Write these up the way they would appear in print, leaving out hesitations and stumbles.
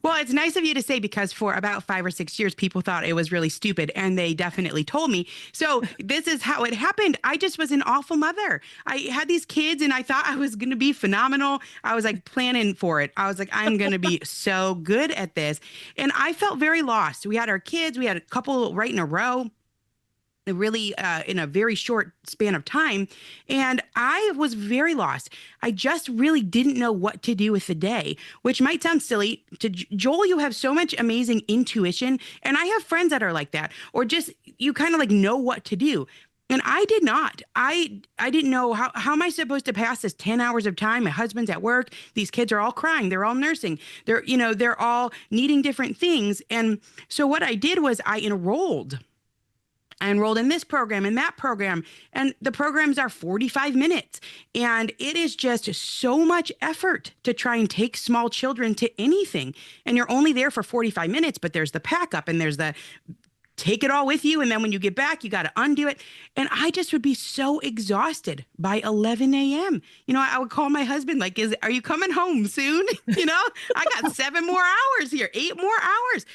Well, it's nice of you to say because for about 5 or 6 years, people thought it was really stupid, and they definitely told me. So this is how it happened. I just was an awful mother. I had these kids, and I thought I was going to be phenomenal. I was like planning for it. I was like, I'm going to be so good at this. And I felt very lost. We had our kids, we had a couple right in a row, really in a very short span of time. And I was very lost. I just really didn't know what to do with the day, which might sound silly to Joel. You have so much amazing intuition. And I have friends that are like that, or just you kind of like know what to do. And I did not. I didn't know how am I supposed to pass this 10 hours of time? My husband's at work. These kids are all crying. They're all nursing. They're all needing different things. And so what I did was I enrolled in this program and that program, and the programs are 45 minutes. And it is just so much effort to try and take small children to anything. And you're only there for 45 minutes, but there's the pack up and there's the take it all with you. And then when you get back, you got to undo it. And I just would be so exhausted by 11 a.m. I would call my husband, like, are you coming home soon? I got 7 more hours here, 8 more hours.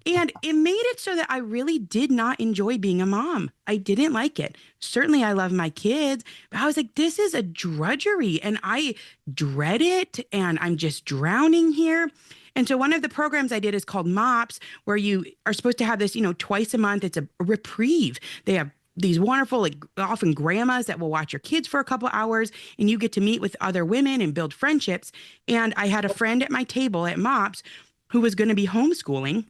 And it made it so that I really did not enjoy being a mom. I didn't like it. Certainly, I love my kids, but I was like, this is a drudgery and I dread it. And I'm just drowning here. And so one of the programs I did is called MOPS, where you are supposed to have this, twice a month. It's a reprieve. They have these wonderful, like often grandmas that will watch your kids for a couple hours, and you get to meet with other women and build friendships. And I had a friend at my table at MOPS who was going to be homeschooling.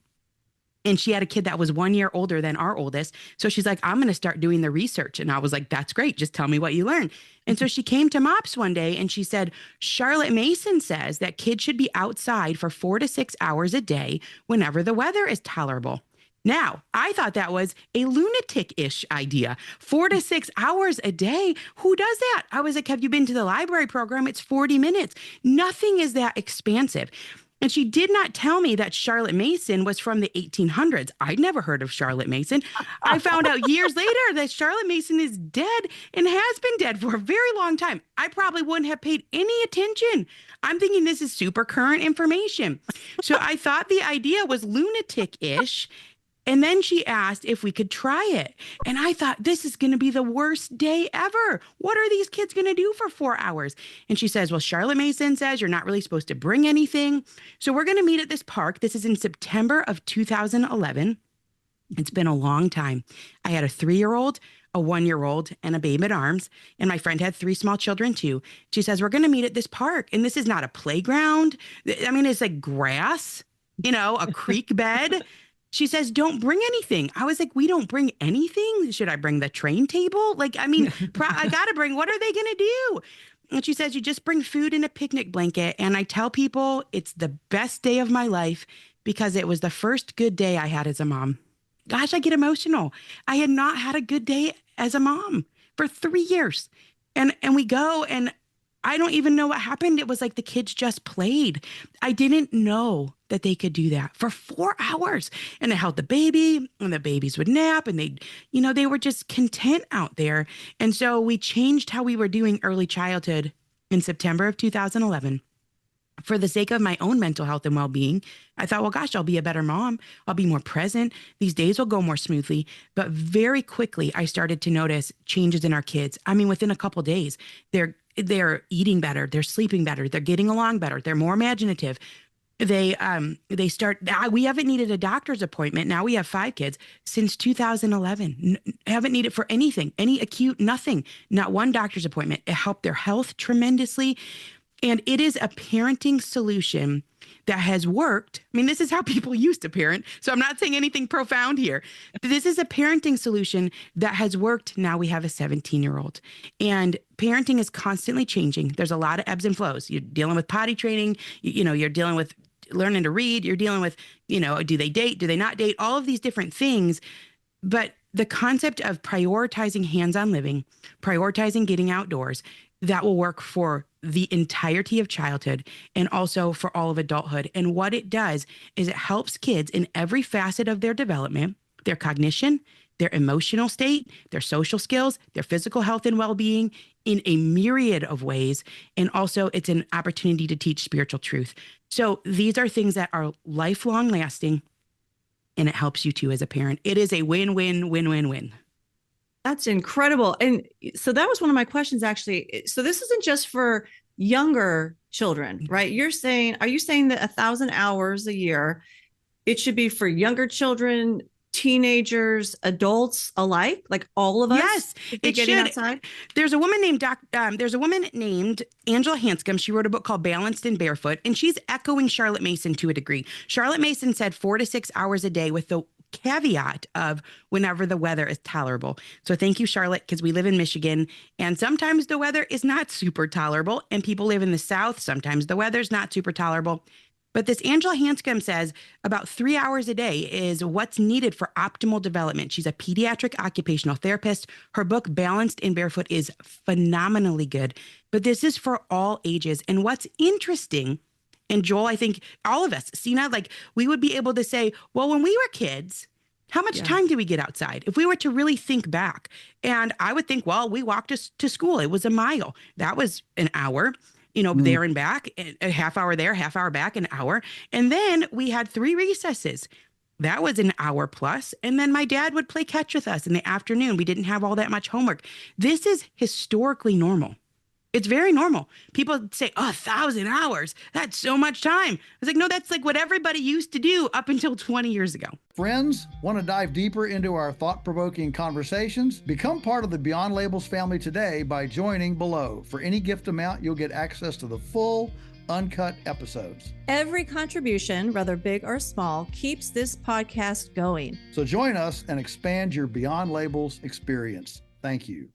And she had a kid that was 1 year older than our oldest. So she's like, I'm going to start doing the research. And I was like, that's great. Just tell me what you learn. And so she came to MOPS one day and she said, Charlotte Mason says that kids should be outside for 4 to 6 hours a day whenever the weather is tolerable. Now, I thought that was a lunatic-ish idea. 4 to 6 hours a day? Who does that? I was like, have you been to the library program? It's 40 minutes. Nothing is that expansive. And she did not tell me that Charlotte Mason was from the 1800s. I'd never heard of Charlotte Mason. I found out years later that Charlotte Mason is dead and has been dead for a very long time. I probably wouldn't have paid any attention. I'm thinking this is super current information. So I thought the idea was lunatic-ish. And then she asked if we could try it. And I thought, this is going to be the worst day ever. What are these kids going to do for 4 hours? And she says, well, Charlotte Mason says you're not really supposed to bring anything. So we're going to meet at this park. This is in September of 2011. It's been a long time. I had a 3-year-old, a 1-year-old, and a babe at arms. And my friend had 3 small children too. She says, we're going to meet at this park. And this is not a playground. I mean, it's like grass, a creek bed. She says, don't bring anything. I was like, we don't bring anything? Should I bring the train table? I got to bring, what are they going to do? And she says, you just bring food and a picnic blanket. And I tell people it's the best day of my life because it was the first good day I had as a mom. Gosh, I get emotional. I had not had a good day as a mom for 3 years. And we go and I don't even know what happened. It was like the kids just played. I didn't know that they could do that for 4 hours. And I held the baby and the babies would nap and they were just content out there. And so we changed how we were doing early childhood in September of 2011. For the sake of my own mental health and well-being, I thought, well, gosh, I'll be a better mom. I'll be more present. These days will go more smoothly. But very quickly, I started to notice changes in our kids. I mean, within a couple of days, they're eating better. They're sleeping better. They're getting along better. They're more imaginative. We haven't needed a doctor's appointment. Now we have 5 kids since 2011. Haven't needed for anything, any acute, nothing, not one doctor's appointment. It helped their health tremendously. And it is a parenting solution that has worked. I mean, this is how people used to parent. So I'm not saying anything profound here. This is a parenting solution that has worked. Now we have a 17-year-old. And parenting is constantly changing. There's a lot of ebbs and flows. You're dealing with potty training. You're dealing with learning to read. You're dealing with, do they date? Do they not date? All of these different things. But the concept of prioritizing hands-on living, prioritizing getting outdoors, that will work for the entirety of childhood and also for all of adulthood. And what it does is it helps kids in every facet of their development, their cognition, their emotional state, their social skills, their physical health and well-being in a myriad of ways. And also it's an opportunity to teach spiritual truth. So these are things that are lifelong lasting, and it helps you too as a parent. It is a win, win, win, win, win. That's incredible. And so that was one of my questions, actually. So this isn't just for younger children, right? Are you saying that 1,000 hours a year, it should be for younger children, teenagers, adults alike, like all of us? Yes, it should. Outside? There's a woman named Angela Hanscom. She wrote a book called Balanced and Barefoot, and she's echoing Charlotte Mason to a degree. Charlotte Mason said 4 to 6 hours a day with the caveat of whenever the weather is tolerable. So thank you, Charlotte, because we live in Michigan, and sometimes the weather is not super tolerable, and people live in the South. Sometimes the weather's not super tolerable. But this Angela Hanscom says about 3 hours a day is what's needed for optimal development. She's a pediatric occupational therapist. Her book, Balanced and Barefoot, is phenomenally good. But this is for all ages. And what's interesting, and Joel, I think all of us, Sina, like we would be able to say, well, when we were kids, how much time did we get outside? If we were to really think back, and I would think, well, we walked to school. It was a mile. That was an hour. There and back, a half hour there, half hour back, an hour. And then we had 3 recesses. That was an hour plus. And then my dad would play catch with us in the afternoon. We didn't have all that much homework. This is historically normal. It's very normal. People say, 1,000 hours. That's so much time. I was like, no, that's like what everybody used to do up until 20 years ago. Friends, want to dive deeper into our thought-provoking conversations? Become part of the Beyond Labels family today by joining below. For any gift amount, you'll get access to the full, uncut episodes. Every contribution, whether big or small, keeps this podcast going. So join us and expand your Beyond Labels experience. Thank you.